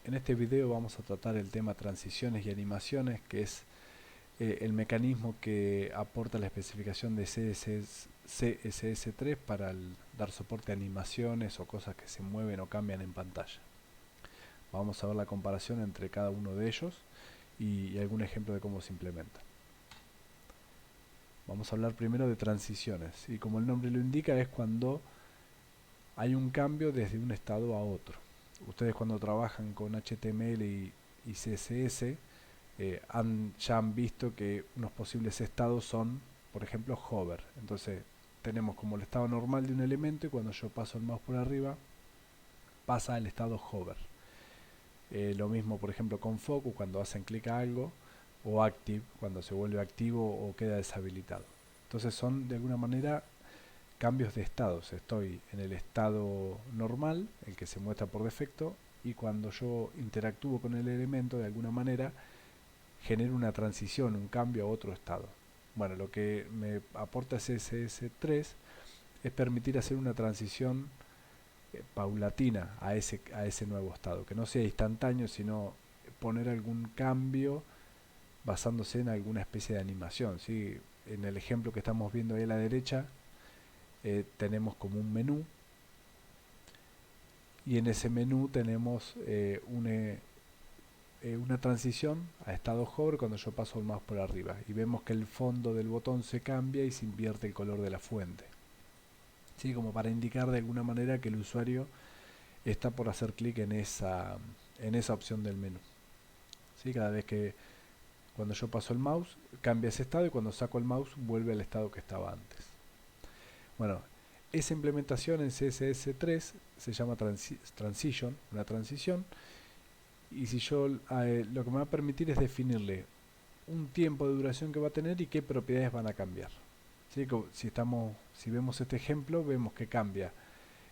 En este video vamos a tratar el tema transiciones y animaciones, que es el mecanismo que aporta la especificación de CSS3 para dar soporte a animaciones o cosas que se mueven o cambian en pantalla. Vamos a ver la comparación entre cada uno de ellos y algún ejemplo de cómo se implementa. Vamos a hablar primero de transiciones, y como el nombre lo indica, es cuando hay un cambio desde un estado a otro. Ustedes cuando trabajan con HTML y CSS ya han visto que unos posibles estados son, por ejemplo, hover. Entonces tenemos como el estado normal de un elemento y cuando yo paso el mouse por arriba pasa al estado hover. Lo mismo, por ejemplo, con focus cuando hacen clic a algo, o active cuando se vuelve activo o queda deshabilitado. Entonces son de alguna manera cambios de estados. Estoy en el estado normal, el que se muestra por defecto, y cuando yo interactúo con el elemento de alguna manera genero una transición, un cambio a otro estado. Bueno, lo que me aporta CSS3 es permitir hacer una transición paulatina a ese nuevo estado, que no sea instantáneo, sino poner algún cambio basándose en alguna especie de animación, ¿sí? En el ejemplo que estamos viendo ahí a la derecha, tenemos como un menú, y en ese menú tenemos una transición a estado hover cuando yo paso el mouse por arriba, y vemos que el fondo del botón se cambia y se invierte el color de la fuente, ¿sí? Como para indicar de alguna manera que el usuario está por hacer clic en esa opción del menú, ¿sí? Cada vez que cuando yo paso el mouse cambia ese estado, y cuando saco el mouse vuelve al estado que estaba antes. Bueno, esa implementación en CSS3 se llama transition, una transición, y si yo lo que me va a permitir es definirle un tiempo de duración que va a tener y qué propiedades van a cambiar. ¿Sí? Si vemos este ejemplo, vemos que cambia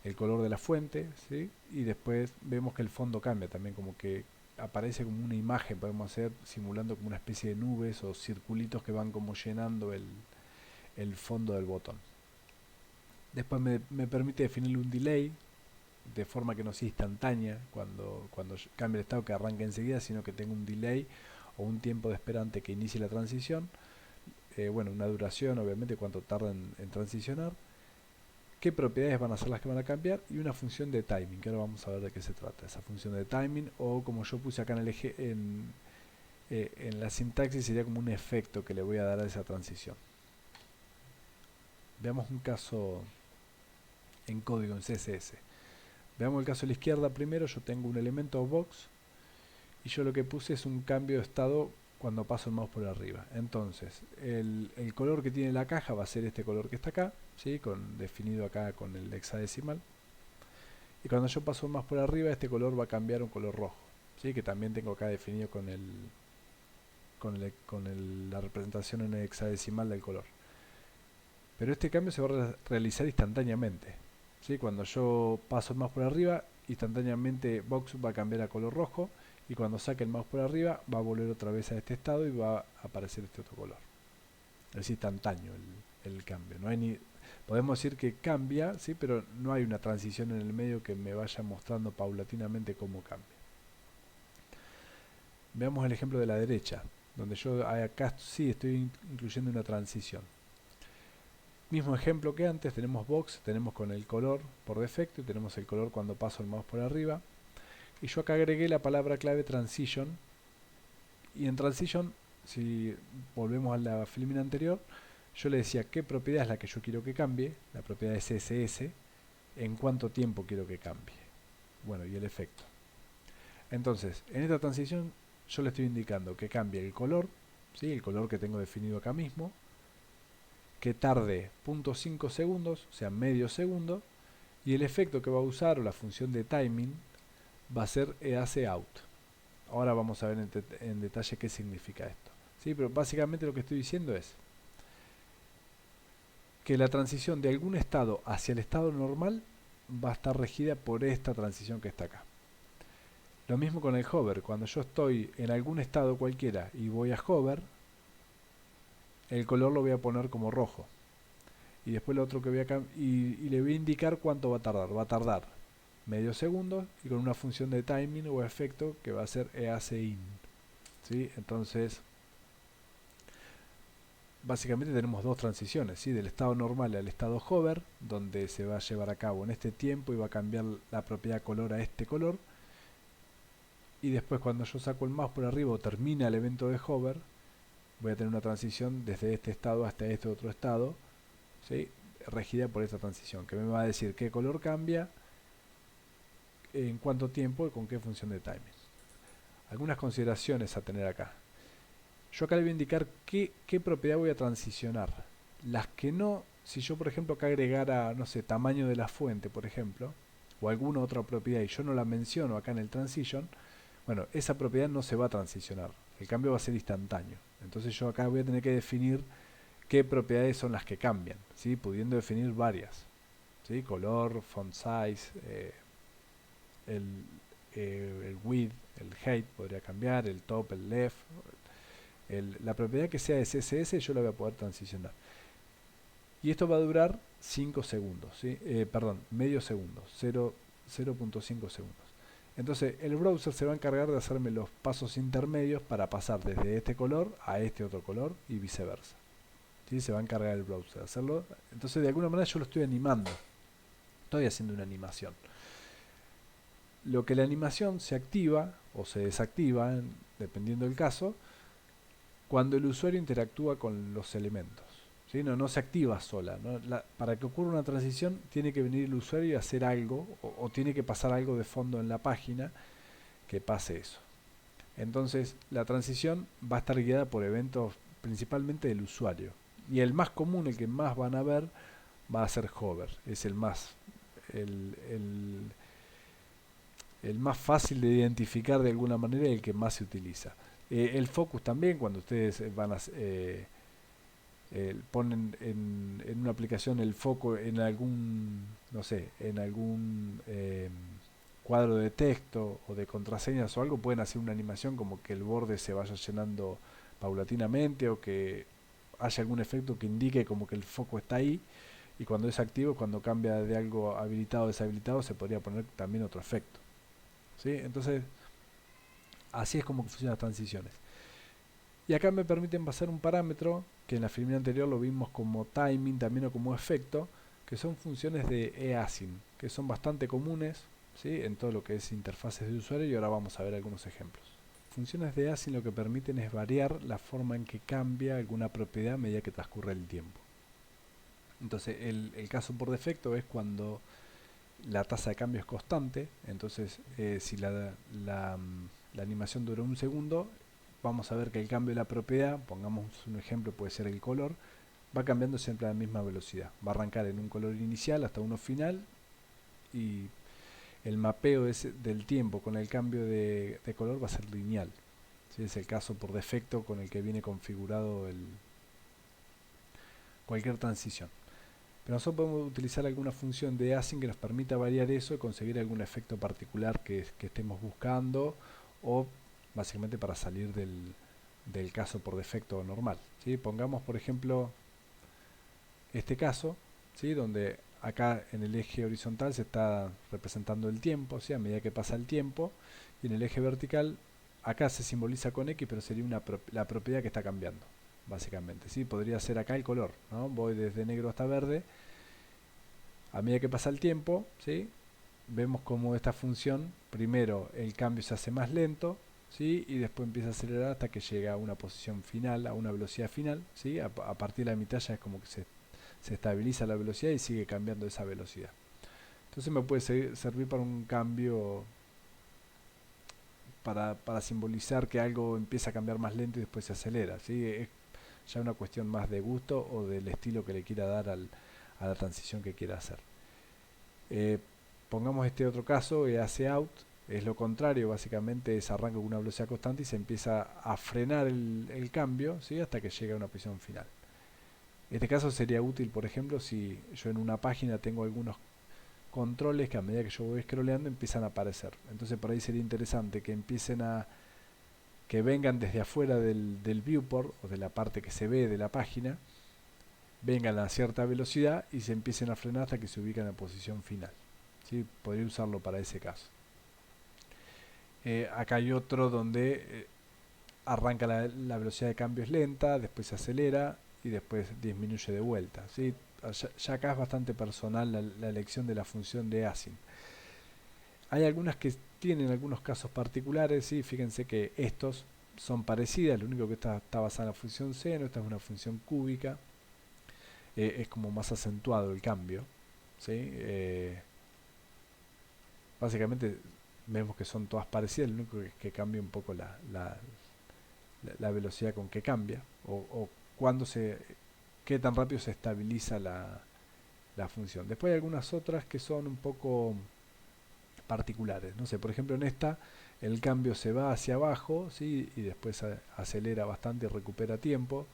el color de la fuente, ¿sí? Y después vemos que el fondo cambia también, como que aparece como una imagen, podemos hacer simulando como una especie de nubes o circulitos que van como llenando el fondo del botón. Después me permite definirle un delay, de forma que no sea instantánea cuando cambie el estado, que arranque enseguida, sino que tenga un delay o un tiempo de espera antes que inicie la transición. Bueno, una duración, obviamente, cuánto tarda en transicionar, qué propiedades van a ser las que van a cambiar, y una función de timing, que ahora vamos a ver de qué se trata esa función de timing, o como yo puse acá en el eje, en la sintaxis sería como un efecto que le voy a dar a esa transición. Veamos un caso en código en CSS. Veamos el caso a la izquierda primero. Yo tengo un elemento box y yo lo que puse es un cambio de estado cuando paso el mouse por arriba. Entonces el color que tiene la caja va a ser este color que está acá, ¿sí? Definido acá con el hexadecimal, y cuando yo paso el mouse por arriba este color va a cambiar a un color rojo, ¿sí? Que también tengo acá definido con la representación en el hexadecimal del color. Pero este cambio se va a realizar instantáneamente, ¿sí? Cuando yo paso el mouse por arriba, instantáneamente box va a cambiar a color rojo, y cuando saque el mouse por arriba va a volver otra vez a este estado y va a aparecer este otro color. Es instantáneo el cambio. No hay podemos decir que cambia, ¿sí? Pero no hay una transición en el medio que me vaya mostrando paulatinamente cómo cambia. Veamos el ejemplo de la derecha, donde yo acá sí estoy incluyendo una transición. Mismo ejemplo que antes, tenemos box, tenemos con el color por defecto y tenemos el color cuando paso el mouse por arriba. Y yo acá agregué la palabra clave transition, y en transition, si volvemos a la filmina anterior, yo le decía qué propiedad es la que yo quiero que cambie, la propiedad de CSS, en cuánto tiempo quiero que cambie. Bueno, y el efecto. Entonces, en esta transición yo le estoy indicando que cambie el color, ¿sí? El color que tengo definido acá mismo, que tarde 0.5 segundos, o sea, medio segundo, y el efecto que va a usar, o la función de timing, va a ser EAC-out. Ahora vamos a ver en detalle qué significa esto, ¿sí? Pero básicamente lo que estoy diciendo es que la transición de algún estado hacia el estado normal va a estar regida por esta transición que está acá. Lo mismo con el hover. Cuando yo estoy en algún estado cualquiera y voy a hover, el color lo voy a poner como rojo. Y después lo otro que voy a y le voy a indicar cuánto va a tardar. Va a tardar medio segundo, y con una función de timing o efecto que va a ser EASIN, ¿sí? Entonces, básicamente tenemos dos transiciones, ¿sí? Del estado normal al estado hover, donde se va a llevar a cabo en este tiempo y va a cambiar la propiedad color a este color, y después cuando yo saco el mouse por arriba o termina el evento de hover, voy a tener una transición desde este estado hasta este otro estado, ¿sí? Regida por esta transición, que me va a decir qué color cambia, en cuánto tiempo y con qué función de timing. Algunas consideraciones a tener acá. Yo acá le voy a indicar qué propiedad voy a transicionar. Las que no, si yo por ejemplo acá agregara, no sé, tamaño de la fuente, por ejemplo, o alguna otra propiedad y yo no la menciono acá en el transition, bueno, esa propiedad no se va a transicionar. El cambio va a ser instantáneo. Entonces yo acá voy a tener que definir qué propiedades son las que cambian, ¿sí? Pudiendo definir varias, ¿sí? Color, font size, el, el width, el height podría cambiar, el top, el left. La propiedad que sea de CSS yo la voy a poder transicionar. Y esto va a durar 5 segundos, ¿sí? Perdón, medio segundo, 0.5 segundos. Entonces el browser se va a encargar de hacerme los pasos intermedios para pasar desde este color a este otro color y viceversa. ¿Sí? Se va a encargar el browser de hacerlo. Entonces de alguna manera yo lo estoy animando. Estoy haciendo una animación. Lo que la animación se activa o se desactiva, dependiendo del caso, cuando el usuario interactúa con los elementos. ¿Sí? No se activa sola, ¿no? Para que ocurra una transición tiene que venir el usuario y hacer algo, o tiene que pasar algo de fondo en la página que pase eso. Entonces la transición va a estar guiada por eventos principalmente del usuario. Y el más común, el que más van a ver, va a ser hover. Es el más, el, el, el más fácil de identificar de alguna manera y el que más se utiliza. El focus también, cuando ustedes van a ponen en una aplicación el foco en algún, no sé, en algún cuadro de texto o de contraseñas o algo, pueden hacer una animación como que el borde se vaya llenando paulatinamente o que haya algún efecto que indique como que el foco está ahí, y cuando es activo, cuando cambia de algo habilitado a deshabilitado, se podría poner también otro efecto, ¿sí? Entonces así es como funcionan las transiciones. Y acá me permiten pasar un parámetro que en la filmina anterior lo vimos como timing también o como efecto, que son funciones de easyn, que son bastante comunes, ¿sí? En todo lo que es interfaces de usuario, y ahora vamos a ver algunos ejemplos. Funciones de easyn lo que permiten es variar la forma en que cambia alguna propiedad a medida que transcurre el tiempo. Entonces el caso por defecto es cuando la tasa de cambio es constante. Entonces si la animación dura un segundo, vamos a ver que el cambio de la propiedad, pongamos un ejemplo, puede ser el color, va cambiando siempre a la misma velocidad. Va a arrancar en un color inicial hasta uno final, y el mapeo del tiempo con el cambio de color va a ser lineal. ¿Sí? Es el caso por defecto con el que viene configurado cualquier transición. Pero nosotros podemos utilizar alguna función de async que nos permita variar eso y conseguir algún efecto particular que estemos buscando, o básicamente para salir del caso por defecto normal, ¿sí? Pongamos por ejemplo este caso, ¿sí? Donde acá en el eje horizontal se está representando el tiempo, ¿sí? A medida que pasa el tiempo, y en el eje vertical acá se simboliza con X, pero sería la propiedad que está cambiando, básicamente, ¿sí? Podría ser acá el color, ¿no? Voy desde negro hasta verde. A medida que pasa el tiempo, ¿sí? Vemos como esta función, primero el cambio se hace más lento, ¿sí? Y después empieza a acelerar hasta que llega a una posición final, a una velocidad final, ¿sí? A partir de la mitad ya es como que se estabiliza la velocidad y sigue cambiando esa velocidad. Entonces me puede servir para un cambio, para simbolizar que algo empieza a cambiar más lento y después se acelera, ¿sí? Es ya una cuestión más de gusto o del estilo que le quiera dar a la transición que quiera hacer. Eh, Pongamos este otro caso, hace out, es lo contrario, básicamente es arranca con una velocidad constante y se empieza a frenar el cambio, ¿sí? Hasta que llega a una posición final. Este caso sería útil, por ejemplo, si yo en una página tengo algunos controles que a medida que yo voy scrolleando empiezan a aparecer. Entonces por ahí sería interesante que que vengan desde afuera del viewport o de la parte que se ve de la página, vengan a cierta velocidad y se empiecen a frenar hasta que se ubican en la posición final, ¿sí? Podría usarlo para ese caso. Acá hay otro donde arranca la velocidad de cambio es lenta, después se acelera y después disminuye de vuelta, ¿sí? Ya acá es bastante personal la elección de la función de Async. Hay algunas que tienen algunos casos particulares, ¿sí? Fíjense que estos son parecidas, lo único que está basada en la función seno, esta es una función cúbica, es como más acentuado el cambio, ¿sí? Básicamente vemos que son todas parecidas, lo único que cambia un poco la velocidad con que cambia, o cuando qué tan rápido se estabiliza la función. Después hay algunas otras que son un poco particulares. No sé, por ejemplo en esta el cambio se va hacia abajo, ¿sí? Y después acelera bastante y recupera tiempo.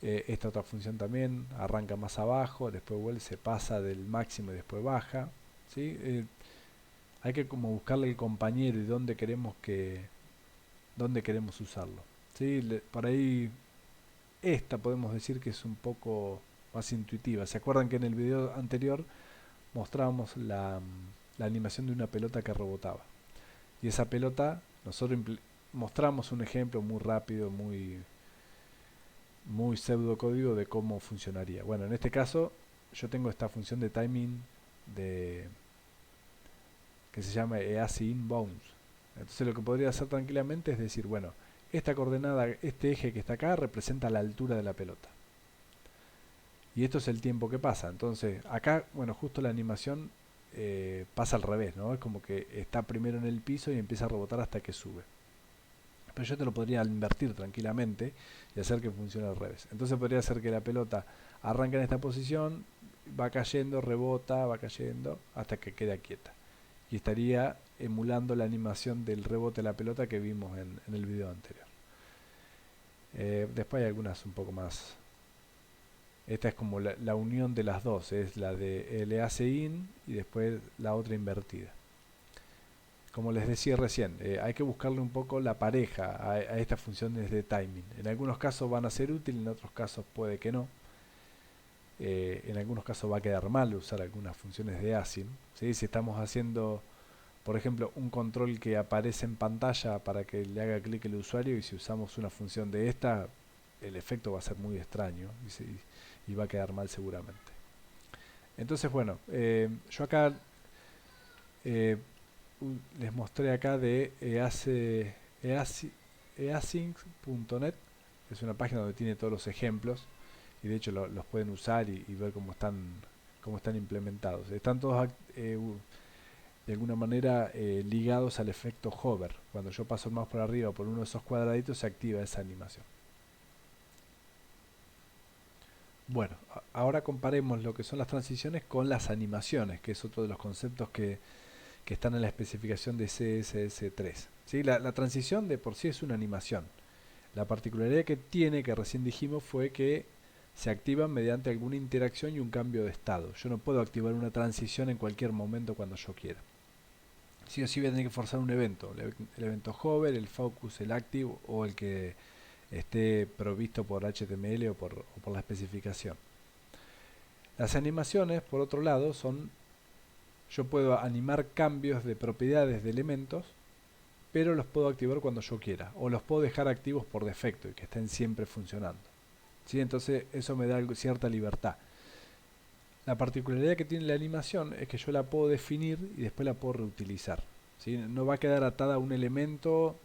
Esta otra función también arranca más abajo, después vuelve, se pasa del máximo y después baja, ¿sí? Hay que como buscarle el compañero y dónde queremos usarlo, ¿sí? Por ahí esta podemos decir que es un poco más intuitiva. ¿Se acuerdan que en el video anterior mostrábamos la animación de una pelota que rebotaba? Y esa pelota, nosotros mostramos un ejemplo muy rápido, muy pseudocódigo de cómo funcionaría. Bueno, en este caso yo tengo esta función de timing de, que se llama EASYInBounds. Entonces lo que podría hacer tranquilamente es decir, bueno, esta coordenada, este eje que está acá representa la altura de la pelota. Y esto es el tiempo que pasa. Entonces acá, bueno, justo la animación pasa al revés, ¿no? Es como que está primero en el piso y empieza a rebotar hasta que sube. Pero yo te lo podría invertir tranquilamente y hacer que funcione al revés. Entonces podría hacer que la pelota arranque en esta posición, va cayendo, rebota, va cayendo hasta que queda quieta. Y estaría emulando la animación del rebote de la pelota que vimos en el video anterior. Después hay algunas un poco más. Esta es como la unión de las dos, es la de LACIN y después la otra invertida. Como les decía recién, hay que buscarle un poco la pareja a estas funciones de timing. En algunos casos van a ser útiles, en otros casos puede que no. En algunos casos va a quedar mal usar algunas funciones de async, ¿sí? Si estamos haciendo, por ejemplo, un control que aparece en pantalla para que le haga clic el usuario, y si usamos una función de esta, el efecto va a ser muy extraño y va a quedar mal seguramente. Entonces, bueno, yo acá eh, les mostré acá de easync.net, es una página donde tiene todos los ejemplos y de hecho los pueden usar y ver cómo están implementados. Están todos de alguna manera ligados al efecto hover. Cuando yo paso el mouse por arriba por uno de esos cuadraditos se activa esa animación. Bueno, ahora comparemos lo que son las transiciones con las animaciones, que es otro de los conceptos que están en la especificación de CSS3. ¿Sí? La transición de por sí es una animación. La particularidad que tiene, que recién dijimos, fue que se activa mediante alguna interacción y un cambio de estado. Yo no puedo activar una transición en cualquier momento cuando yo quiera. Sí o sí voy a tener que forzar un evento. El evento hover, el focus, el active o el que esté provisto por HTML o por la especificación. Las animaciones, por otro lado, yo puedo animar cambios de propiedades de elementos, pero los puedo activar cuando yo quiera, o los puedo dejar activos por defecto y que estén siempre funcionando. ¿Sí? Entonces eso me da cierta libertad. La particularidad que tiene la animación es que yo la puedo definir y después la puedo reutilizar. ¿Sí? No va a quedar atada a un elemento.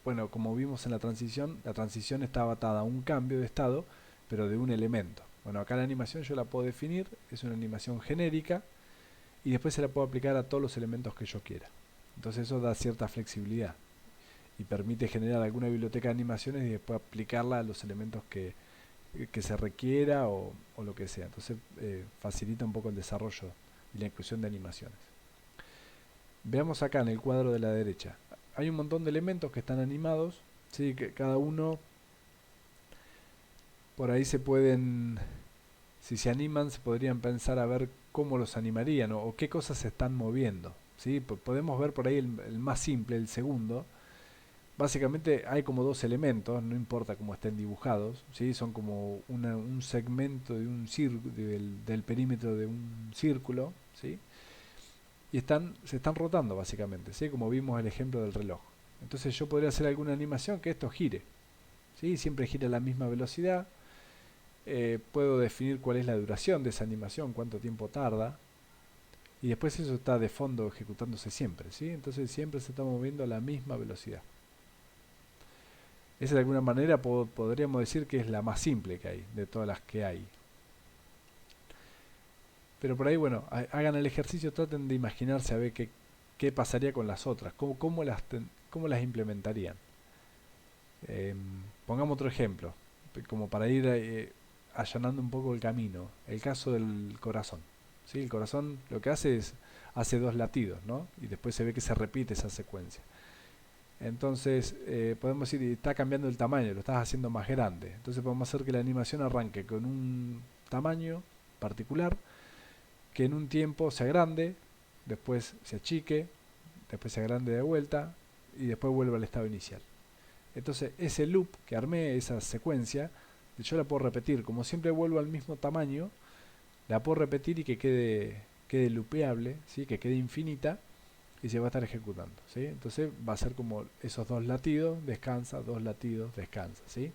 Bueno, como vimos en la transición estaba atada a un cambio de estado, pero de un elemento. Bueno, acá la animación yo la puedo definir, es una animación genérica, y después se la puedo aplicar a todos los elementos que yo quiera. Entonces eso da cierta flexibilidad y permite generar alguna biblioteca de animaciones y después aplicarla a los elementos que se requiera o lo que sea. Entonces facilita un poco el desarrollo y la inclusión de animaciones. Veamos acá en el cuadro de la derecha. Hay un montón de elementos que están animados, ¿sí? Que cada uno por ahí si se animan, se podrían pensar a ver cómo los animarían o qué cosas se están moviendo. ¿Sí? Podemos ver por ahí el más simple, el segundo. Básicamente hay como dos elementos, no importa cómo estén dibujados, ¿sí? Son como un segmento de un del perímetro de un círculo, ¿sí? y se están rotando básicamente, ¿sí? Como vimos el ejemplo del reloj. Entonces yo podría hacer alguna animación que esto gire, ¿sí? Siempre gira a la misma velocidad. Puedo definir cuál es la duración de esa animación, cuánto tiempo tarda, y después eso está de fondo ejecutándose siempre, ¿sí? Entonces siempre se está moviendo a la misma velocidad. Esa de alguna manera podríamos decir que es la más simple que hay, de todas las que hay. Pero por ahí, bueno, hagan el ejercicio, traten de imaginarse a ver qué pasaría con las otras, cómo las implementarían. Pongamos otro ejemplo, como para ir allanando un poco el camino. El caso del corazón. ¿Sí? El corazón lo que hace dos latidos, ¿no? Y después se ve que se repite esa secuencia. Entonces, podemos decir, está cambiando el tamaño, lo estás haciendo más grande. Entonces podemos hacer que la animación arranque con un tamaño particular, que en un tiempo se agrande, después se achique, después se agrande de vuelta y después vuelve al estado inicial. Entonces ese loop que armé, esa secuencia, yo la puedo repetir. Como siempre vuelvo al mismo tamaño, la puedo repetir y que quede loopeable, ¿sí? Que quede infinita y se va a estar ejecutando, ¿sí? Entonces va a ser como esos dos latidos, descansa, dos latidos, descansa, ¿sí?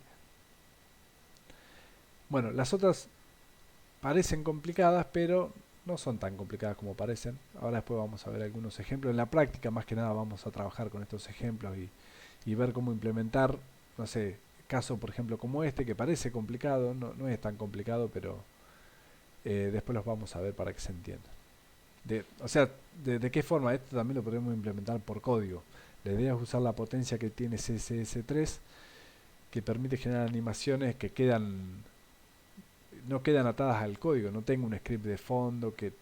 Bueno, las otras parecen complicadas, pero no son tan complicadas como parecen. Ahora después vamos a ver algunos ejemplos. En la práctica, más que nada, vamos a trabajar con estos ejemplos y ver cómo implementar, no sé, caso por ejemplo como este, que parece complicado, no es tan complicado, pero después los vamos a ver para que se entienda. O sea, de qué forma esto también lo podemos implementar por código. La idea es usar la potencia que tiene CSS3, que permite generar animaciones que no quedan atadas al código. No tengo un script de fondo que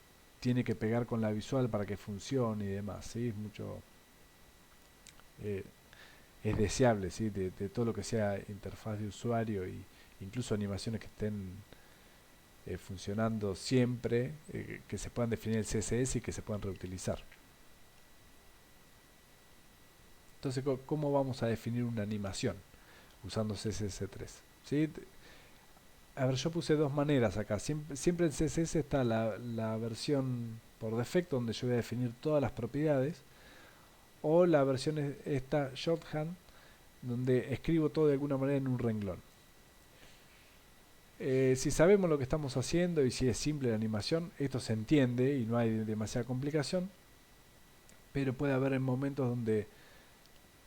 tiene que pegar con la visual para que funcione y demás, ¿sí? Eh, es deseable, ¿sí? De todo lo que sea interfaz de usuario y incluso animaciones que estén funcionando siempre, que se puedan definir el CSS y que se puedan reutilizar. Entonces, ¿cómo vamos a definir una animación usando CSS3? ¿Sí? A ver, yo puse dos maneras acá. Siempre en CSS está la versión por defecto donde yo voy a definir todas las propiedades, o la versión esta shorthand donde escribo todo de alguna manera en un renglón. Si sabemos lo que estamos haciendo y si es simple la animación, esto se entiende y no hay demasiada complicación, pero puede haber en momentos donde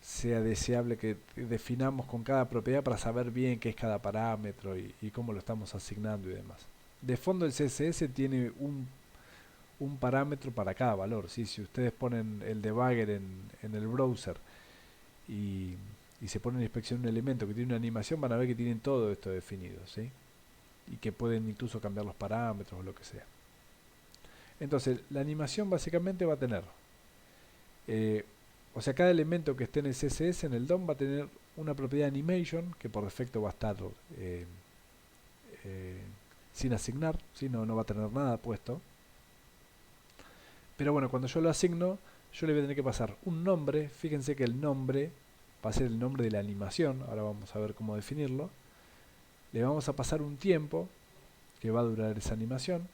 sea deseable que definamos con cada propiedad para saber bien qué es cada parámetro y cómo lo estamos asignando y demás. De fondo el CSS tiene un parámetro para cada valor, ¿sí? Si ustedes ponen el debugger en el browser y se ponen a inspeccionar un elemento que tiene una animación, van a ver que tienen todo esto definido, ¿sí? Y que pueden incluso cambiar los parámetros o lo que sea. Entonces, la animación básicamente va a tener, o sea, cada elemento que esté en el CSS, en el DOM, va a tener una propiedad animation, que por defecto va a estar eh, sin asignar, ¿sí? No va a tener nada puesto. Pero bueno, cuando yo lo asigno, yo le voy a tener que pasar un nombre. Fíjense que el nombre va a ser el nombre de la animación. Ahora vamos a ver cómo definirlo. Le vamos a pasar un tiempo que va a durar esa animación.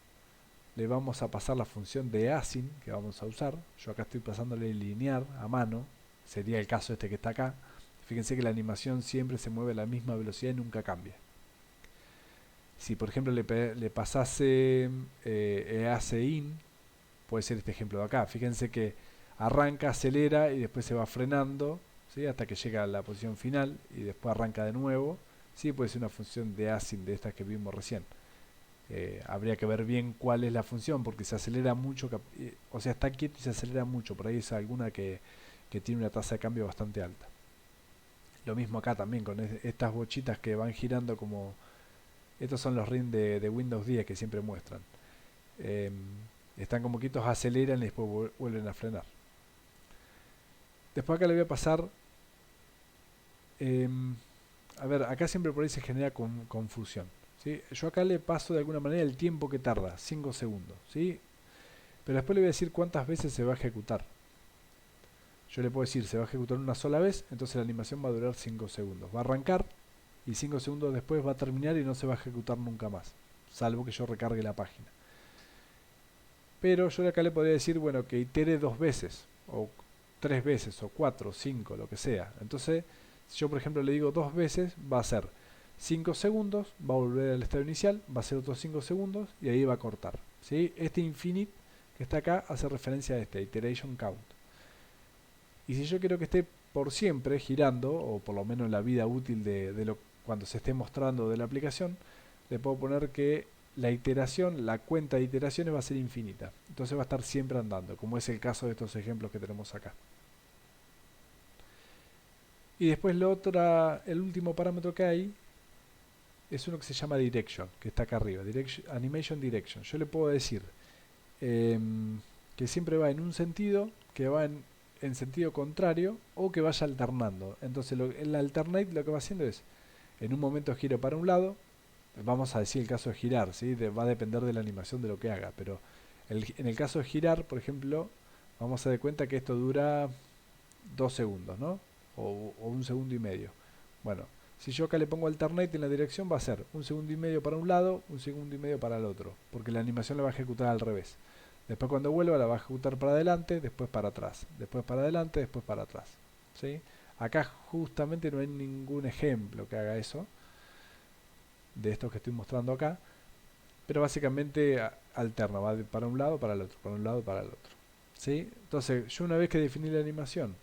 Le vamos a pasar la función de async que vamos a usar. Yo acá estoy pasándole linear a mano. Sería el caso este que está acá. Fíjense que la animación siempre se mueve a la misma velocidad y nunca cambia. Si por ejemplo le pasase async, puede ser este ejemplo de acá. Fíjense que arranca, acelera y después se va frenando, ¿sí? Hasta que llega a la posición final y después arranca de nuevo. Sí, puede ser una función de async de estas que vimos recién. Habría que ver bien cuál es la función, porque se acelera mucho, o sea, está quieto y se acelera mucho. Por ahí es alguna que tiene una tasa de cambio bastante alta. Lo mismo acá también con estas bochitas que van girando como... Estos son los rings de Windows 10 que siempre muestran. Están como quitos, aceleran y después vuelven a frenar. Después acá le voy a pasar... a ver, acá siempre por ahí se genera confusión, ¿sí? Yo acá le paso de alguna manera el tiempo que tarda, 5 segundos, ¿sí? Pero después le voy a decir cuántas veces se va a ejecutar. Yo le puedo decir, se va a ejecutar una sola vez, entonces la animación va a durar 5 segundos. Va a arrancar y 5 segundos después va a terminar y no se va a ejecutar nunca más, salvo que yo recargue la página. pero yo acá le podría decir, bueno, que itere 2 veces, o 3 veces, o 4, 5, lo que sea. Entonces, si yo por ejemplo le digo 2 veces, va a ser 5 segundos, va a volver al estado inicial, va a ser otros 5 segundos y ahí va a cortar. ¿Sí? Este infinite que está acá hace referencia a este, iteration count. Y si yo quiero que esté por siempre girando, o por lo menos en la vida útil cuando se esté mostrando de la aplicación, le puedo poner que la iteración, la cuenta de iteraciones va a ser infinita. Entonces va a estar siempre andando, como es el caso de estos ejemplos que tenemos acá. Y después el último parámetro que hay es uno que se llama direction, que está acá arriba, animation direction. Yo le puedo decir que siempre va en un sentido, que va en sentido contrario o que vaya alternando. Entonces el alternate lo que va haciendo es, en un momento giro para un lado, vamos a decir el caso de girar, ¿sí? Va a depender de la animación de lo que haga, pero en el caso de girar, por ejemplo, vamos a dar cuenta que esto dura 2 segundos, ¿no? O 1 segundo y medio. Bueno, si yo acá le pongo alternate en la dirección, va a ser 1 segundo y medio para un lado, 1 segundo y medio para el otro, porque la animación la va a ejecutar al revés. Después cuando vuelva la va a ejecutar para adelante, después para atrás, después para adelante, después para atrás. ¿Sí? Acá justamente no hay ningún ejemplo que haga eso, de estos que estoy mostrando acá, pero básicamente alterna, va para un lado, para el otro, para un lado, para el otro. ¿Sí? Entonces, yo una vez que definí la animación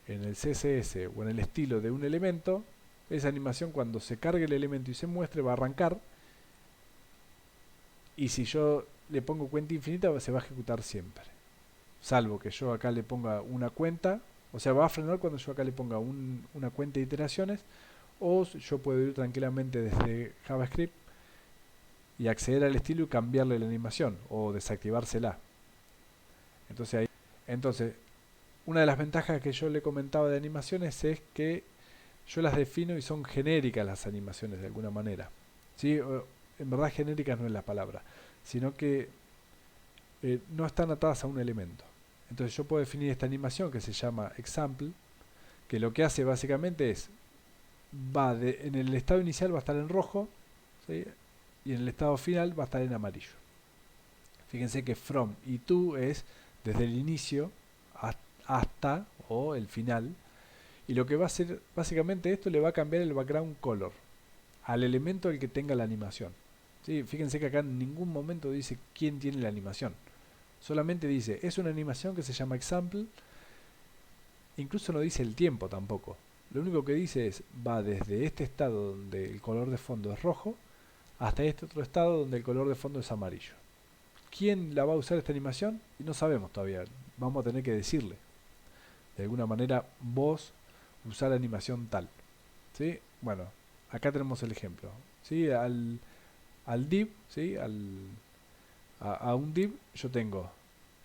en el CSS o en el estilo de un elemento, esa animación cuando se cargue el elemento y se muestre va a arrancar, y si yo le pongo cuenta infinita se va a ejecutar siempre, salvo que yo acá le ponga una cuenta, o sea, va a frenar cuando yo acá le ponga una cuenta de iteraciones, o yo puedo ir tranquilamente desde JavaScript y acceder al estilo y cambiarle la animación o desactivársela. Entonces, una de las ventajas que yo le comentaba de animaciones es que yo las defino y son genéricas las animaciones de alguna manera. ¿Sí? En verdad genéricas no es la palabra, sino que no están atadas a un elemento. Entonces yo puedo definir esta animación que se llama example, que lo que hace básicamente es, en el estado inicial va a estar en rojo, ¿sí? Y en el estado final va a estar en amarillo. Fíjense que from y to es desde el inicio hasta o el final, y lo que va a hacer básicamente esto le va a cambiar el background color al elemento al que tenga la animación. ¿Sí? Fíjense que acá en ningún momento dice quién tiene la animación, solamente dice es una animación que se llama example, incluso no dice el tiempo tampoco. Lo único que dice es va desde este estado donde el color de fondo es rojo hasta este otro estado donde el color de fondo es amarillo. ¿Quién la va a usar esta animación? Y no sabemos todavía, vamos a tener que decirle de alguna manera, vos usar animación tal. ¿Sí? Bueno, acá tenemos el ejemplo. ¿Sí? Al div, ¿sí? A un div yo tengo,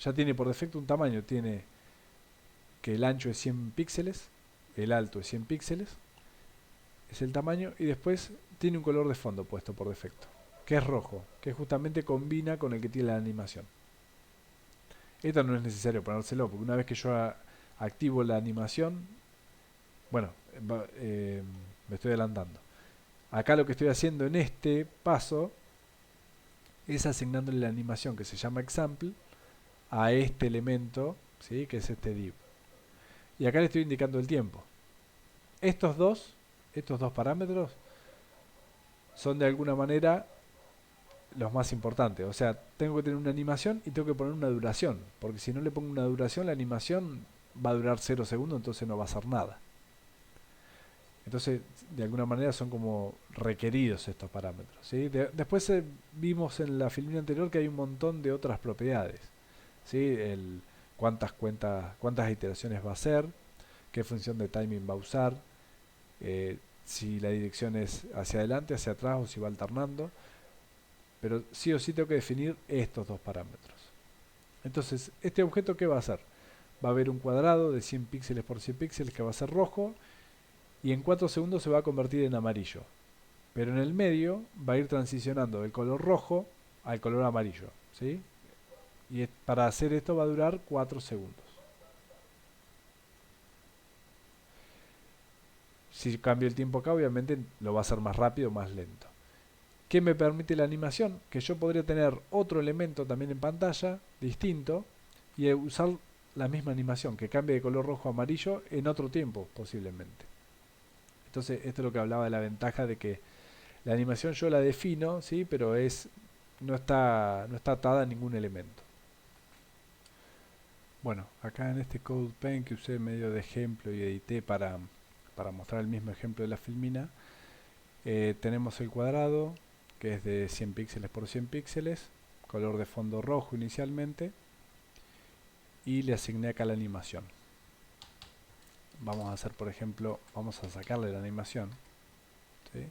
ya tiene por defecto un tamaño, tiene que el ancho es 100 píxeles, el alto es 100 píxeles, es el tamaño, y después tiene un color de fondo puesto por defecto, que es rojo, que justamente combina con el que tiene la animación. Esto no es necesario ponérselo, porque una vez que yo activo la animación, bueno, me estoy adelantando. Acá lo que estoy haciendo en este paso es asignándole la animación que se llama example a este elemento, ¿sí? Que es este div. Y acá le estoy indicando el tiempo. Estos dos parámetros son de alguna manera los más importantes. O sea, tengo que tener una animación y tengo que poner una duración, porque si no le pongo una duración, la animación va a durar 0 segundos, entonces no va a hacer nada. Entonces, de alguna manera son como requeridos estos parámetros. ¿Sí? Después vimos en la filmina anterior que hay un montón de otras propiedades. ¿Sí? Cuántas iteraciones va a hacer, qué función de timing va a usar, si la dirección es hacia adelante, hacia atrás o si va alternando. Pero sí o sí tengo que definir estos dos parámetros. Entonces, ¿este objeto qué va a hacer? Va a haber un cuadrado de 100 píxeles por 100 píxeles que va a ser rojo, y en 4 segundos se va a convertir en amarillo. Pero en el medio va a ir transicionando del color rojo al color amarillo. ¿Sí? Y para hacer esto va a durar 4 segundos. Si cambio el tiempo acá, obviamente lo va a hacer más rápido o más lento. ¿Qué me permite la animación? Que yo podría tener otro elemento también en pantalla, distinto, y usar la misma animación, que cambie de color rojo a amarillo en otro tiempo, posiblemente. Entonces, esto es lo que hablaba de la ventaja de que la animación yo la defino, ¿sí? Pero no está atada a ningún elemento. Bueno, acá en este CodePen que usé medio de ejemplo y edité para mostrar el mismo ejemplo de la filmina, tenemos el cuadrado, que es de 100 píxeles por 100 píxeles, color de fondo rojo inicialmente, y le asigné acá la animación. Vamos a hacer, por ejemplo, vamos a sacarle la animación, ¿sí?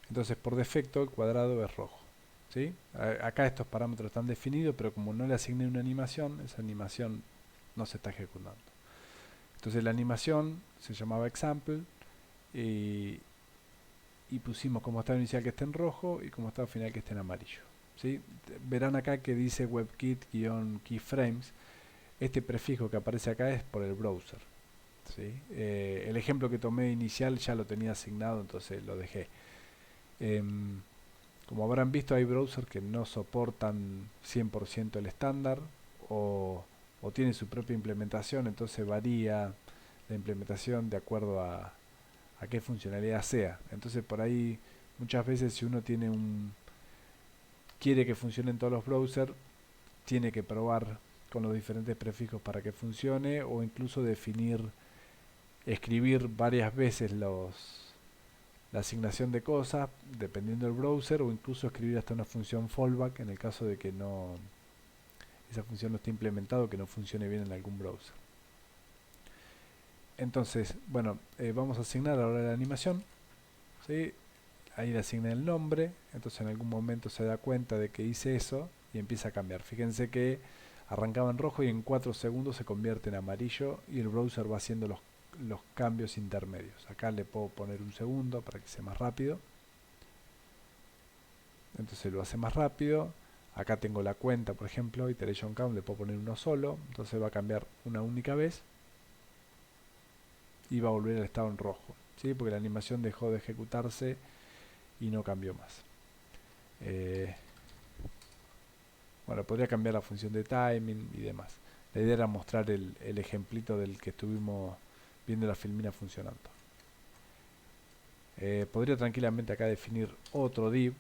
Entonces, por defecto, el cuadrado es rojo, ¿sí? Acá estos parámetros están definidos, pero como no le asigné una animación, esa animación no se está ejecutando. Entonces, la animación se llamaba example y, y pusimos como estado inicial que esté en rojo y como estado final que esté en amarillo, ¿sí? Verán acá que dice WebKit-keyframes. Este prefijo que aparece acá es por el browser, ¿sí? El ejemplo que tomé inicial ya lo tenía asignado, entonces lo dejé. Como habrán visto, hay browsers que no soportan 100% el estándar o tienen su propia implementación, entonces varía la implementación de acuerdo a qué funcionalidad sea. Entonces por ahí muchas veces si uno quiere que funcione en todos los browsers, tiene que probar con los diferentes prefijos para que funcione o incluso escribir varias veces la asignación de cosas dependiendo del browser o incluso escribir hasta una función fallback en el caso de que esa función no esté implementada o que no funcione bien en algún browser. Entonces, bueno, vamos a asignar ahora la animación, ¿sí? Ahí le asigné el nombre, entonces en algún momento se da cuenta de que hice eso y empieza a cambiar. Fíjense que arrancaba en rojo y en 4 segundos se convierte en amarillo y el browser va haciendo los cambios intermedios. Acá le puedo poner un segundo para que sea más rápido. Entonces lo hace más rápido. Acá tengo la cuenta, por ejemplo, iteration count, le puedo poner uno solo, entonces va a cambiar una única vez y va a volver al estado en rojo, ¿sí? Porque la animación dejó de ejecutarse y no cambió más. Bueno, podría cambiar la función de timing y demás. La idea era mostrar el ejemplito del que estuvimos viendo la filmina funcionando. Podría tranquilamente acá definir otro div,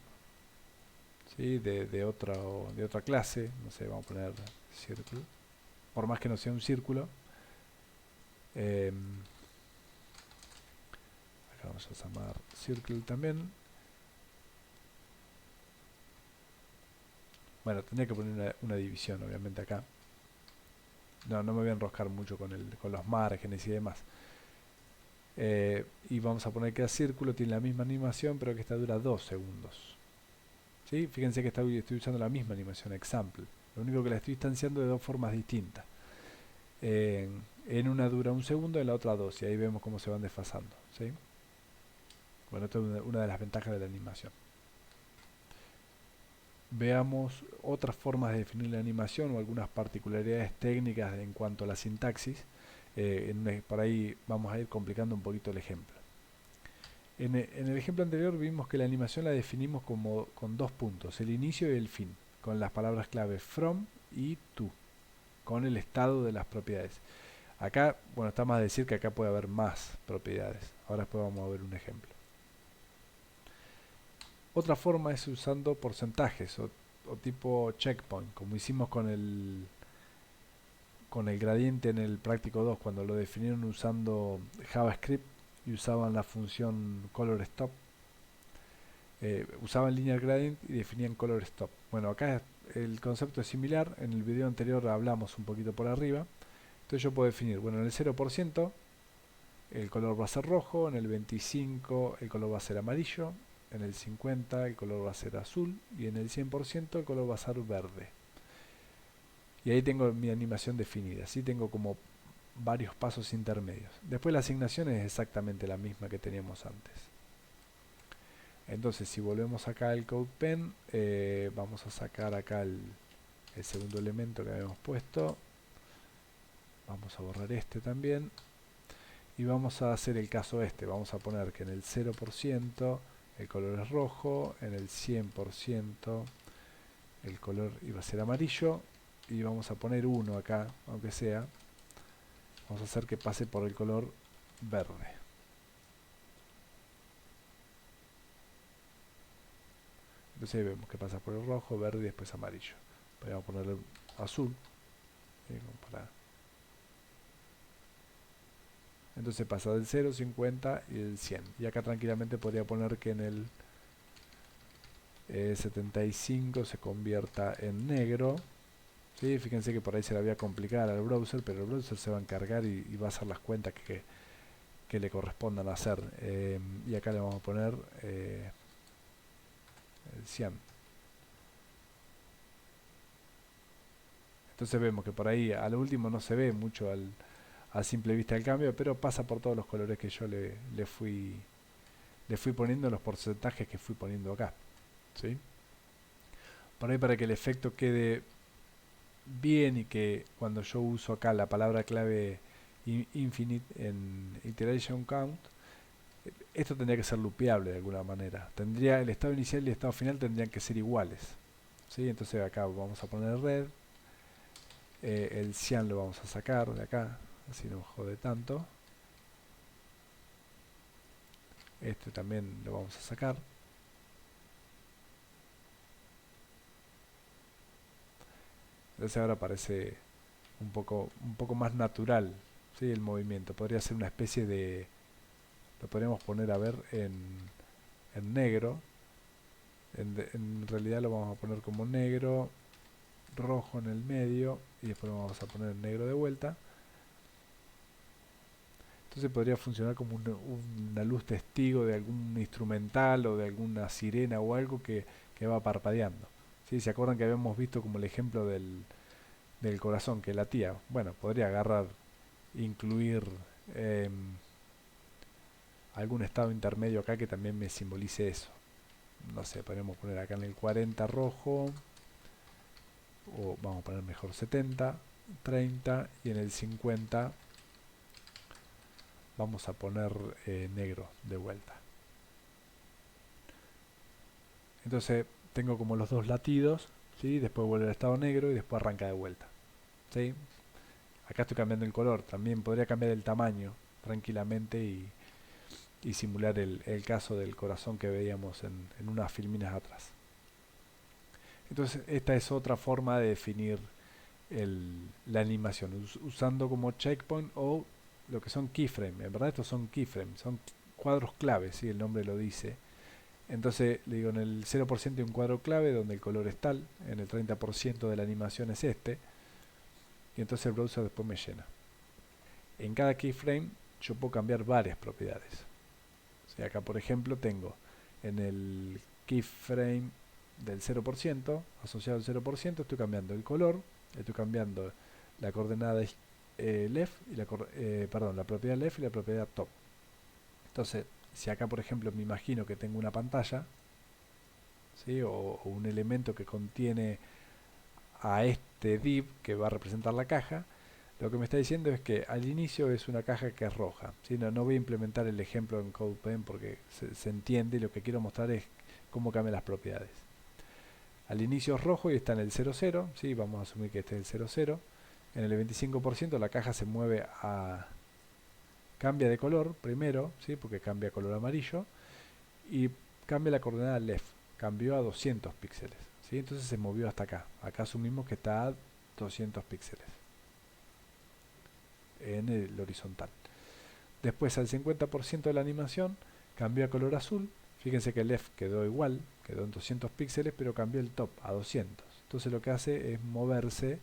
¿sí? de otra clase, no sé, vamos a poner circle, por más que no sea un círculo. Acá vamos a llamar circle también. Bueno, tendría que poner una división obviamente acá. No me voy a enroscar mucho con los márgenes y demás. Y vamos a poner que el círculo tiene la misma animación, pero que esta dura 2 segundos. ¿Sí? Fíjense que estoy usando la misma animación, example. Lo único que la estoy instanciando de dos formas distintas. En una dura 1 segundo, en la otra 2, y ahí vemos cómo se van desfasando, ¿sí? Bueno, esto es una de las ventajas de la animación. Veamos otras formas de definir la animación o algunas particularidades técnicas en cuanto a la sintaxis. Por ahí vamos a ir complicando un poquito el ejemplo. En el ejemplo anterior vimos que la animación la definimos con dos puntos, el inicio y el fin, con las palabras clave from y to, con el estado de las propiedades. Acá, bueno, está más decir que acá puede haber más propiedades. Ahora después vamos a ver un ejemplo. Otra forma es usando porcentajes o tipo checkpoint, como hicimos con el gradiente en el práctico 2, cuando lo definieron usando JavaScript y usaban la función color stop. Usaban linear gradient y definían color stop. Bueno, acá el concepto es similar. En el video anterior hablamos un poquito por arriba. Entonces yo puedo definir, bueno, en el 0% el color va a ser rojo, en el 25 el color va a ser amarillo, en el 50 el color va a ser azul y en el 100% el color va a ser verde. Y ahí tengo mi animación definida, ¿sí? Tengo como varios pasos intermedios. Después la asignación es exactamente la misma que teníamos antes. Entonces si volvemos acá al CodePen, vamos a sacar acá el segundo elemento que habíamos puesto. Vamos a borrar este también. y vamos a hacer el caso este. Vamos a poner que en el 0% el color es rojo, en el 100% el color iba a ser amarillo, y vamos a poner 1 acá, aunque sea. Vamos a hacer que pase por el color verde. Entonces ahí vemos que pasa por el rojo, verde y después amarillo. Podríamos ponerle azul. Entonces pasa del 0, 50 y el 100. Y acá tranquilamente podría poner que en el 75 se convierta en negro. ¿Sí? Fíjense que por ahí se la voy a complicar al browser, pero el browser se va a encargar y va a hacer las cuentas que le correspondan hacer. Y acá le vamos a poner el 100. Entonces vemos que por ahí a lo último no se ve mucho a simple vista el cambio, pero pasa por todos los colores que yo le fui poniendo, los porcentajes que fui poniendo acá. ¿Sí? Por ahí, para que el efecto quede bien y que cuando yo uso acá la palabra clave infinite en iteration count, esto tendría que ser loopeable de alguna manera. Tendría el estado inicial y el estado final tendrían que ser iguales. ¿Sí? Entonces acá vamos a poner red, el cian lo vamos a sacar de acá, así no jode tanto. Este también lo vamos a sacar. Entonces ahora parece un poco más natural, ¿sí? El movimiento. Podría ser una especie de... Lo podríamos poner a ver en negro. En realidad lo vamos a poner como negro, rojo en el medio, y después lo vamos a poner en negro de vuelta. Entonces podría funcionar como una luz testigo de algún instrumental o de alguna sirena o algo que va parpadeando. ¿Sí? ¿Se acuerdan que habíamos visto como el ejemplo del corazón que latía? Bueno, podría agarrar, incluir eh, algún estado intermedio acá que también me simbolice eso. No sé, podemos poner acá en el 40 rojo, o vamos a poner mejor 70, 30, y en el 50 vamos a poner negro de vuelta. Entonces tengo como los dos latidos, ¿sí? Después vuelve al estado negro y después arranca de vuelta. ¿Sí? Acá estoy cambiando el color, también podría cambiar el tamaño tranquilamente y simular el caso del corazón que veíamos en unas filminas atrás. Entonces esta es otra forma de definir la animación, usando como checkpoint o lo que son keyframes. En verdad estos son keyframes, son cuadros clave, ¿sí? El nombre lo dice. Entonces le digo, en el 0% hay un cuadro clave donde el color es tal, en el 30% de la animación es este, y entonces el browser después me llena. En cada keyframe yo puedo cambiar varias propiedades. O sea, acá por ejemplo tengo en el keyframe del 0%, asociado al 0%, estoy cambiando el color, estoy cambiando la coordenada left y la propiedad left y la propiedad top. Entonces, si acá por ejemplo me imagino que tengo una pantalla, ¿sí? o un elemento que contiene a este div que va a representar la caja, lo que me está diciendo es que al inicio es una caja que es roja. ¿Sí? No voy a implementar el ejemplo en CodePen porque se entiende, y lo que quiero mostrar es cómo cambian las propiedades. Al inicio es rojo y está en el 00, ¿sí? Vamos a asumir que este es el 00. En el 25% la caja se mueve cambia de color primero, ¿sí? Porque cambia a color amarillo, y cambia la coordenada left, cambió a 200 píxeles, ¿sí? Entonces se movió hasta acá. Acá asumimos que está a 200 píxeles en el horizontal. Después al 50% de la animación cambió a color azul. Fíjense que el left quedó igual, quedó en 200 píxeles, pero cambió el top a 200. Entonces lo que hace es moverse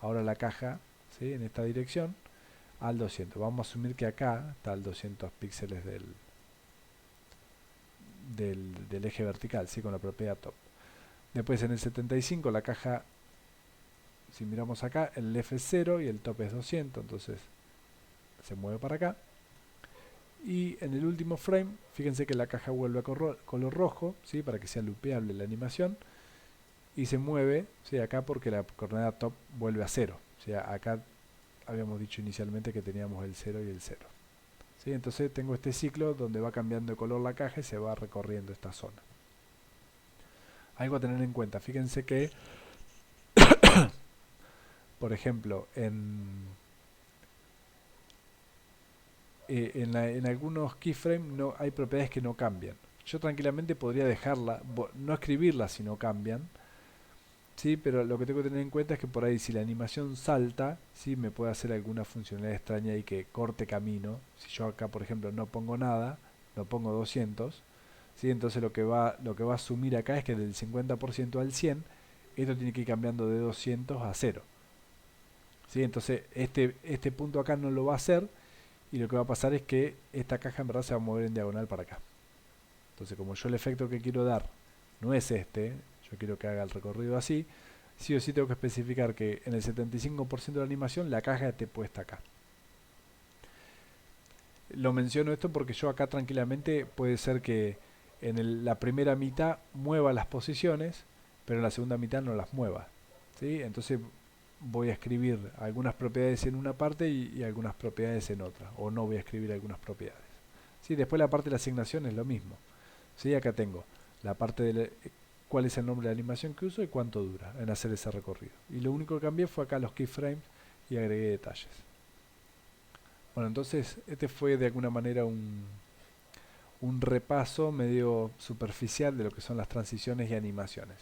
ahora la caja, ¿sí? En esta dirección al 200. Vamos a asumir que acá está al 200 píxeles del eje vertical, ¿sí? Con la propiedad top. Después en el 75 la caja, si miramos acá, el left es 0 y el top es 200, entonces se mueve para acá. Y en el último frame, fíjense que la caja vuelve a color rojo, ¿sí? Para que sea loopeable la animación, y se mueve, ¿sí? Acá porque la coordenada top vuelve a 0. O sea, acá habíamos dicho inicialmente que teníamos el 0 y el 0. ¿sí? Entonces tengo este ciclo donde va cambiando de color la caja y se va recorriendo esta zona. Algo a tener en cuenta, fíjense que, por ejemplo, en algunos keyframes no, hay propiedades que no cambian. Yo tranquilamente podría dejarla, no escribirla si no cambian, sí, pero lo que tengo que tener en cuenta es que por ahí si la animación salta, sí, me puede hacer alguna funcionalidad extraña y que corte camino. Si yo acá, por ejemplo, no pongo nada, no pongo 200, sí, entonces lo que va a asumir acá es que del 50% al 100, esto tiene que ir cambiando de 200 a 0. ¿Sí? Entonces este punto acá no lo va a hacer y lo que va a pasar es que esta caja en verdad se va a mover en diagonal para acá. Entonces como yo el efecto que quiero dar no es este, yo quiero que haga el recorrido así, sí o sí tengo que especificar que en el 75% de la animación la caja esté puesta acá. Lo menciono esto porque yo acá tranquilamente puede ser que en la primera mitad mueva las posiciones, pero en la segunda mitad no las mueva. ¿Sí? Entonces voy a escribir algunas propiedades en una parte y algunas propiedades en otra, o no voy a escribir algunas propiedades. ¿Sí? Después la parte de la asignación es lo mismo. ¿Sí? Acá tengo la parte de cuál es el nombre de la animación que uso y cuánto dura en hacer ese recorrido. Y lo único que cambié fue acá los keyframes y agregué detalles. Bueno, entonces este fue de alguna manera un repaso medio superficial de lo que son las transiciones y animaciones.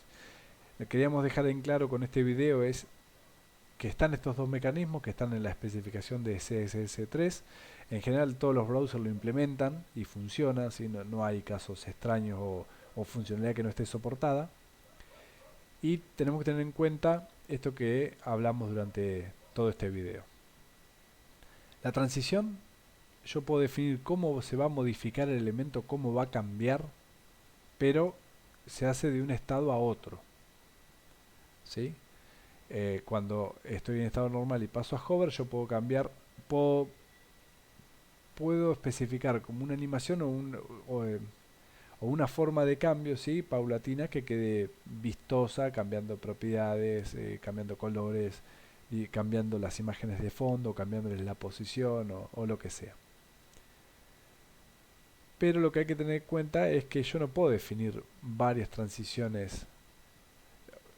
Lo que queríamos dejar en claro con este video es que están estos dos mecanismos que están en la especificación de CSS3. En general todos los browsers lo implementan y funciona, ¿sí? No hay casos extraños o funcionalidad que no esté soportada. Y tenemos que tener en cuenta esto que hablamos durante todo este video. La transición, yo puedo definir cómo se va a modificar el elemento, cómo va a cambiar, pero se hace de un estado a otro. ¿Sí? Cuando estoy en estado normal y paso a hover, yo puedo cambiar, puedo especificar como una animación o una forma de cambio, ¿sí? Paulatina, que quede vistosa, cambiando propiedades, cambiando colores y cambiando las imágenes de fondo, cambiándoles la posición o lo que sea. Pero lo que hay que tener en cuenta es que yo no puedo definir varias transiciones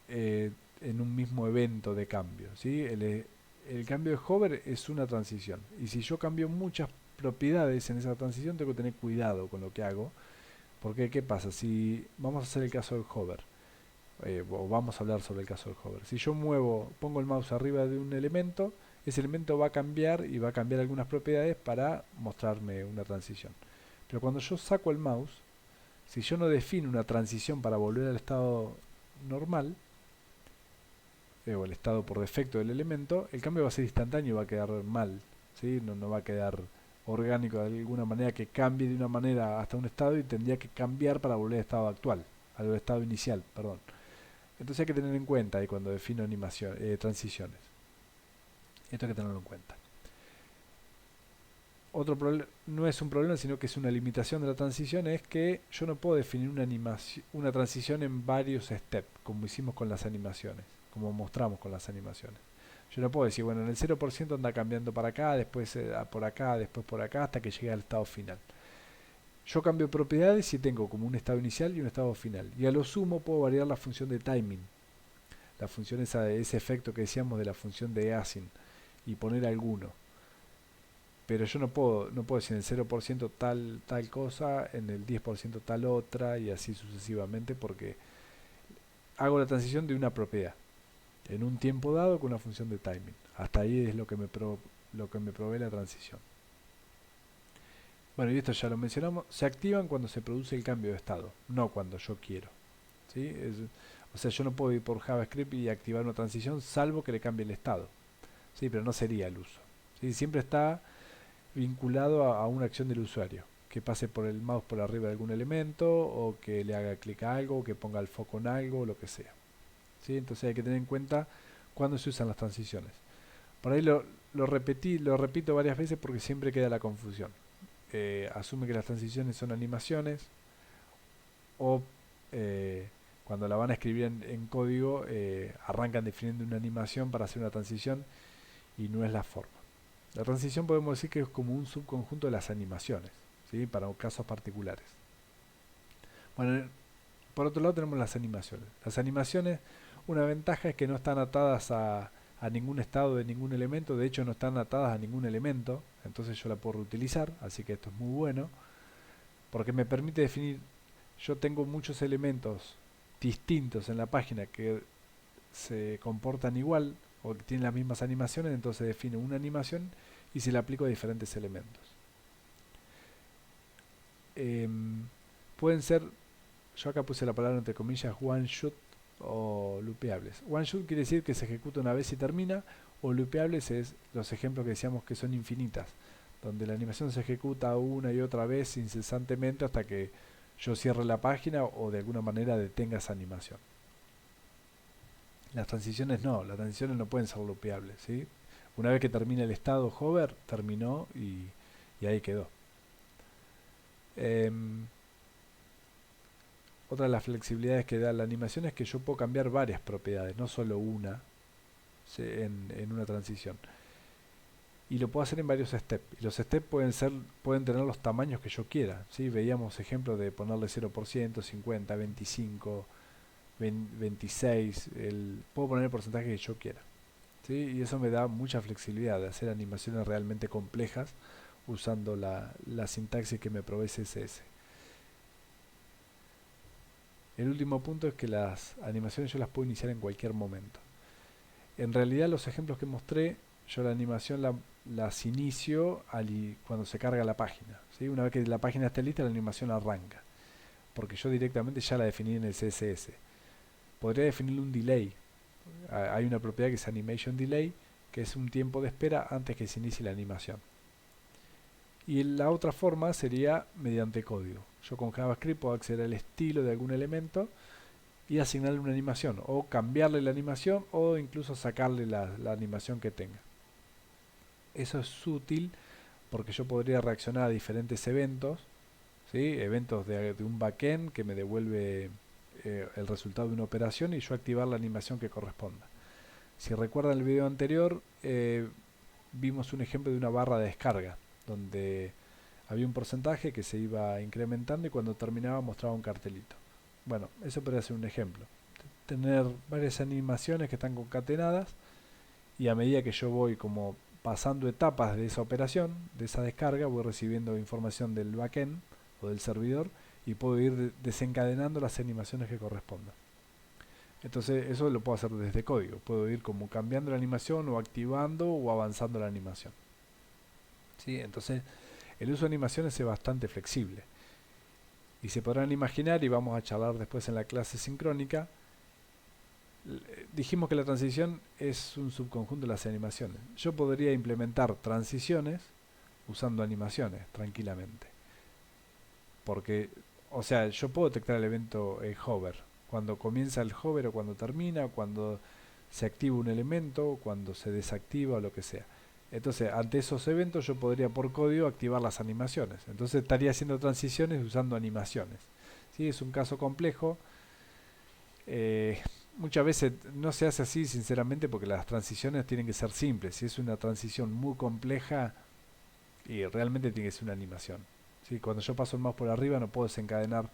en un mismo evento de cambio, ¿sí? El cambio de hover es una transición y si yo cambio muchas propiedades en esa transición tengo que tener cuidado con lo que hago, porque ¿qué pasa? Si vamos a hacer el caso del hover, o vamos a hablar sobre el caso del hover, si yo pongo el mouse arriba de un elemento, ese elemento va a cambiar y va a cambiar algunas propiedades para mostrarme una transición. Pero cuando yo saco el mouse, si yo no defino una transición para volver al estado normal, o el estado por defecto del elemento, el cambio va a ser instantáneo y va a quedar mal, ¿sí? No va a quedar orgánico de alguna manera, que cambie de una manera hasta un estado y tendría que cambiar para volver al estado actual, al estado inicial, perdón. Entonces hay que tener en cuenta ahí cuando defino transiciones. Esto hay que tenerlo en cuenta. Otro problema, no es un problema, sino que es una limitación de la transición, es que yo no puedo definir una transición en varios steps, como hicimos con las animaciones, como mostramos con las animaciones. Yo no puedo decir, bueno, en el 0% anda cambiando para acá, después por acá, después por acá, hasta que llegue al estado final. Yo cambio propiedades y tengo como un estado inicial y un estado final. Y a lo sumo puedo variar la función de timing, la función ese efecto que decíamos de la función de async, y poner alguno. Pero yo no puedo decir en el 0% tal cosa, en el 10% tal otra, y así sucesivamente, porque hago la transición de una propiedad en un tiempo dado con una función de timing. Hasta ahí es lo que me provee la transición. Bueno, y esto ya lo mencionamos, se activan cuando se produce el cambio de estado, no cuando yo quiero. ¿Sí? O sea, yo no puedo ir por JavaScript y activar una transición salvo que le cambie el estado. ¿Sí? Pero no sería el uso. ¿Sí? Siempre está vinculado a una acción del usuario, que pase por el mouse por arriba de algún elemento, o que le haga clic a algo, o que ponga el foco en algo, o lo que sea. ¿Sí? Entonces hay que tener en cuenta cuándo se usan las transiciones. Por ahí lo repito varias veces porque siempre queda la confusión. Asume que las transiciones son animaciones, o cuando la van a escribir en código, arrancan definiendo una animación para hacer una transición y no es la forma. La transición podemos decir que es como un subconjunto de las animaciones, ¿sí? Para casos particulares. Bueno, por otro lado tenemos las animaciones. Las animaciones, una ventaja es que no están atadas a ningún estado de ningún elemento, de hecho no están atadas a ningún elemento, entonces yo la puedo reutilizar, así que esto es muy bueno, porque me permite definir, yo tengo muchos elementos distintos en la página que se comportan igual o que tienen las mismas animaciones, entonces defino una animación y se la aplico a diferentes elementos. Pueden ser, yo acá puse la palabra entre comillas one shot o loopeables. One shot quiere decir que se ejecuta una vez y termina, o loopeables es los ejemplos que decíamos que son infinitas, donde la animación se ejecuta una y otra vez incesantemente hasta que yo cierre la página o de alguna manera detenga esa animación. Las transiciones no, las transiciones no pueden ser loopeables, ¿sí? Una vez que termina el estado hover, terminó y ahí quedó. Otra de las flexibilidades que da la animación es que yo puedo cambiar varias propiedades, no solo una, ¿sí? en una transición. Y lo puedo hacer en varios steps. Y los steps pueden tener los tamaños que yo quiera, ¿sí? Veíamos ejemplos de ponerle 0%, 50, 25, 26, puedo poner el porcentaje que yo quiera, ¿sí? Y eso me da mucha flexibilidad de hacer animaciones realmente complejas usando la sintaxis que me provee CSS. El último punto es que las animaciones yo las puedo iniciar en cualquier momento. En realidad los ejemplos que mostré, yo la animación las inicio cuando se carga la página, ¿sí? Una vez que la página esté lista, la animación arranca, porque yo directamente ya la definí en el CSS. Podría definirle un delay. Hay una propiedad que es animation delay, que es un tiempo de espera antes que se inicie la animación. Y la otra forma sería mediante código. Yo con JavaScript puedo acceder al estilo de algún elemento y asignarle una animación, o cambiarle la animación, o incluso sacarle la animación que tenga. Eso es útil porque yo podría reaccionar a diferentes eventos, ¿sí? Eventos de un backend que me devuelve el resultado de una operación y yo activar la animación que corresponda. Si recuerdan el video anterior, vimos un ejemplo de una barra de descarga, donde había un porcentaje que se iba incrementando y cuando terminaba mostraba un cartelito. Bueno, eso podría ser un ejemplo. Tener varias animaciones que están concatenadas y a medida que yo voy como pasando etapas de esa operación, de esa descarga, voy recibiendo información del backend o del servidor y puedo ir desencadenando las animaciones que correspondan. Entonces eso lo puedo hacer desde código, puedo ir como cambiando la animación o activando o avanzando la animación, ¿sí? Entonces el uso de animaciones es bastante flexible y se podrán imaginar, y vamos a charlar después en la clase sincrónica, dijimos que la transición es un subconjunto de las animaciones. Yo podría implementar transiciones usando animaciones tranquilamente, porque, o sea, yo puedo detectar el evento hover, cuando comienza el hover o cuando termina, cuando se activa un elemento, cuando se desactiva o lo que sea. Entonces, ante esos eventos yo podría por código activar las animaciones. Entonces estaría haciendo transiciones usando animaciones. ¿Sí? Es un caso complejo. Muchas veces no se hace así, sinceramente, porque las transiciones tienen que ser simples. Si es una transición muy compleja, y realmente tiene que ser una animación. ¿Sí? Cuando yo paso el mouse por arriba no puedo desencadenar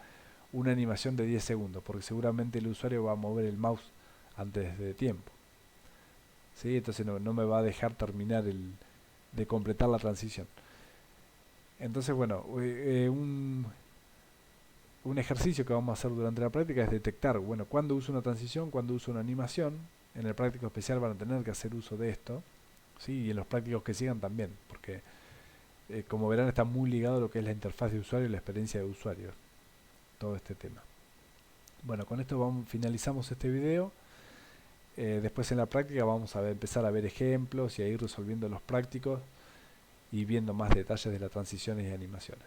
una animación de 10 segundos, porque seguramente el usuario va a mover el mouse antes de tiempo. ¿Sí? Entonces no me va a dejar terminar de completar la transición. Entonces, bueno, un ejercicio que vamos a hacer durante la práctica es detectar, bueno, cuándo uso una transición, cuándo uso una animación. En el práctico especial van a tener que hacer uso de esto, ¿sí? Y en los prácticos que sigan también, porque como verán está muy ligado a lo que es la interfaz de usuario y la experiencia de usuario, todo este tema. Bueno, con esto finalizamos este video. Después en la práctica vamos a empezar a ver ejemplos y a ir resolviendo los prácticos y viendo más detalles de las transiciones y animaciones.